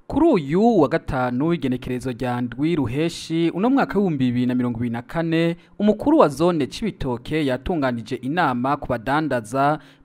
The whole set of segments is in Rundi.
Kuri uyu wa gatanu igenekerezo rya ndwi ruheshi uno mwaka w'2024 umukuru wa zone Cibitoke yatunganije inama ku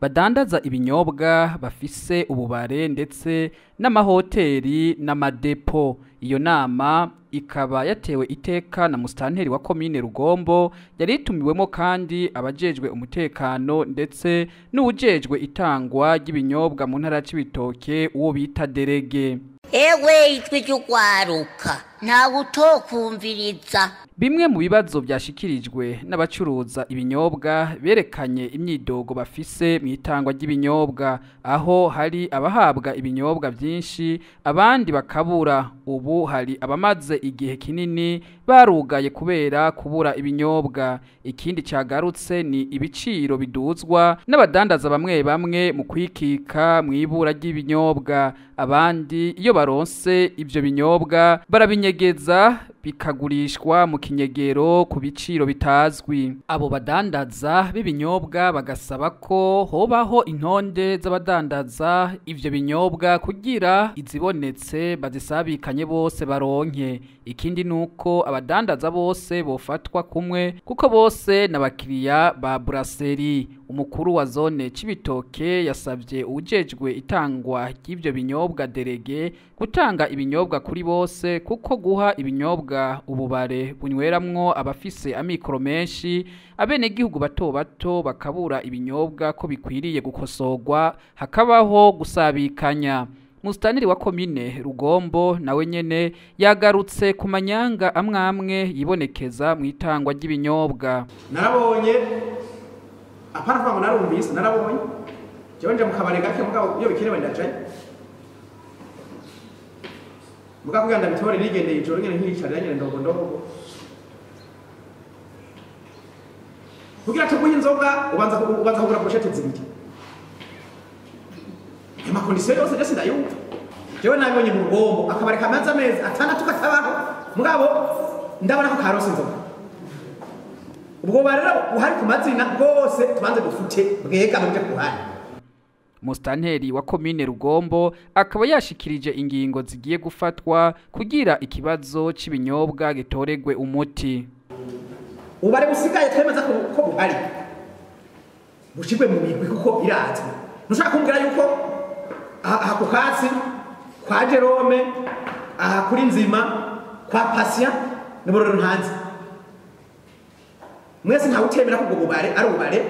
badandaza ibinyobwa bafise ububare ndetse n'amahoteli n'amadepo. Iyo nama ikaba yatewe iteka na musitanteri wa komine Rugombo, yari itumiwemo kandi abajejwe umutekano ndetse n'uwujejwe itangwa ry'ibinyobwa mu ntara ya Cibitoke uwo bita derege. Ewe itwi cy'ukwaruka ntawe utokumviriza. Bimwe mu bibazo byashikirijwe n'abacuruza ibinyobwa berekanye imyidogo bafise mu itangwa ry'ibinyobwa, aho hari abahabwa ibinyobwa byinshi abandi bakabura. Ubu hari abamaze igihe kinini barugaye kubera kubura ibinyobwa. Ikindi cyagarutse ni ibiciro biduzwa n'abadandaza bamwe bamwe mu kwikika mu ibura ry'ibinyobwa. Abandi iyo baronse ibyo binyobwa barabinyegeza bikagurishwa mu kinyegero ku biciro bitazwi. Abo badandaza b'ibinyobwa bagasaba ko hobaho intonde z'abadandaza ivyo binyobwa kugira izibonetse bazisabikanye bose baronke. Ikindi nuko abadandaza bose bofatwa kumwe kuko bose n'abakiriya ba Brasserie. Umukuru wa zone Cibitoke yasabye ujejwe itangwa ry'ivyo binyobwa derege gutanga ibinyobwa kuri bose, kuko guha ibinyobwa ububare bunyweramwo abafise amikoro menshi, abenegihugu bato bato bakabura ibinyobwa ko bikwiriye gukosorwa hakabaho gusabikanya. Musitanteri wa komine Rugombo nawe nyene yagarutse ku manyanga amwe yibonekeza mu itangwa ry'ibinyobwa. Narabonye apana narumvise narabonye jewe mu kabare gake mugabo iyo bikenewe ndajaye mugabo kuganda bitore nigendeye ijoro nyene nkicara nyene ndogo kugira tuguhe inzoga ubanza kugura pochette zibiri amakondisiyo yose ndetse ndayumva. Jewe nabonye mu Rugombo akabare kamaze amezi atandatu katabaho mugabo ndabona ko karose inzoga. Ubwo barera uhari ku mazina bwose tubanze dufute bwega muje kuhari. Musitanteri wa komine Rugombo akaba yashikirije ingingo zigiye gufatwa kugira ikibazo c'ibinyobwa gitoregwe umuti. Ubare busigaye twemeza ko buhari bushigwe mu migwi kuko irazwe. Nushaka kumbwira yuko aha ku Katsi kwa Jerome aha kuri Nzima kwa Patient n'Ibororo ntanzi mwese nta utemera ko ububare ari ubare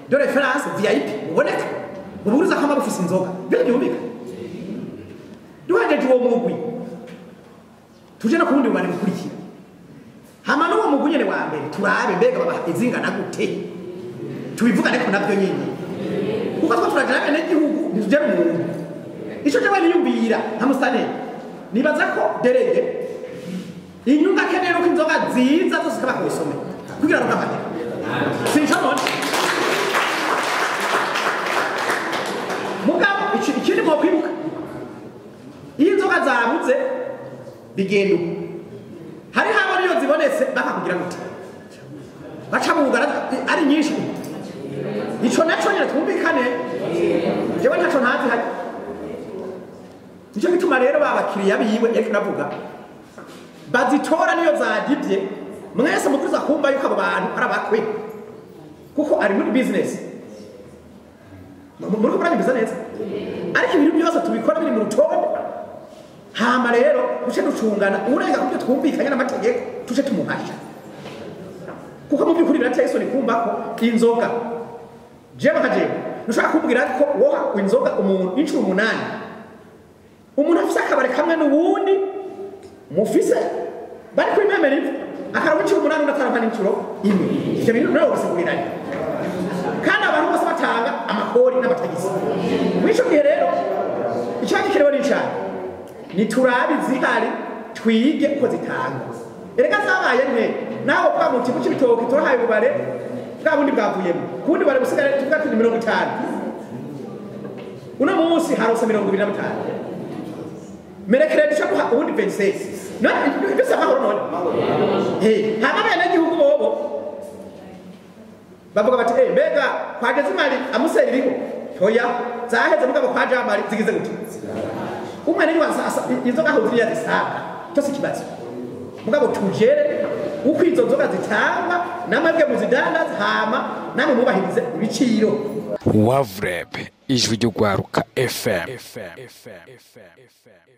de reference VIP uboneka uburiza kama bufise inzoga byo byumvika duhaje uwo mugwi tuje no kundi ubare bukurikira hama no mugwi nyene wa mbere turabe mbega baba izingana gute tubivuga ariko nabyo nyine kuko twa turajana n'igihugu ntuje mu muntu ico cyo bari yumbira nta musane nibaza ko derege inyunga kenero ko inzoga nziza zose kaba kwisome kugira ngo nabane sinchamone mugabo ikindi mo kwibuka iyi nzoga zabuze bigendo hari haba niyo zibonetse bakakugira gute bacabugara ari nyinshi ico naco nyene twumvikane jewe ntaco ntazi hari nico bituma rero babakiriya biwe ariko navuga bazitora niyo zadivye mwese mukuriza kumva yuko abo bantu ari abakwe kuko ari muri business muri kubara business ariko ibintu byose tubikora biri mu rutonde hama rero uce ducungana urenga kubyo twumvikanye n'amategeko tuce tumuhasha kuko mu byukuri birateye isoni kumva ko inzoga jewe nkaje nushaka kumbwira ko woha inzoga umuntu inshuro 8 umuntu afise akabare kamwe n'uwundi mufise bari kuri memeri akaramu inshuro 8 unatanga n'inshuro imwe ivyo bintu nawe gusigurira kandi abantu bose batanga amakori n'abatagisi mwisho gihe rero icyangi kireho n'icyangi niturabi zihari twige uko zitanga erega zabaye mwe naho kwa muti ku Cibitoke turahaye ubare bwa bundi bwavuyemo kundi bare busigara tuvuga ati 50 uno munsi harose 25 merekere dushaka ubundi 26 no ibyo amahoro none hama bene gihugu bobo bavuga bati mbega kwageze imari amuseri biko hoya zaheze mugabo kwa jamari zigize gute umwana ni wasasa inzoga aho ziriya zisaga cyose kibazo mugabo tujere uko izo nzoga zitanga namwe muzidandaza hama namwe mubahirize ibiciro. Wavreb ijwi ryo gwaruka FM.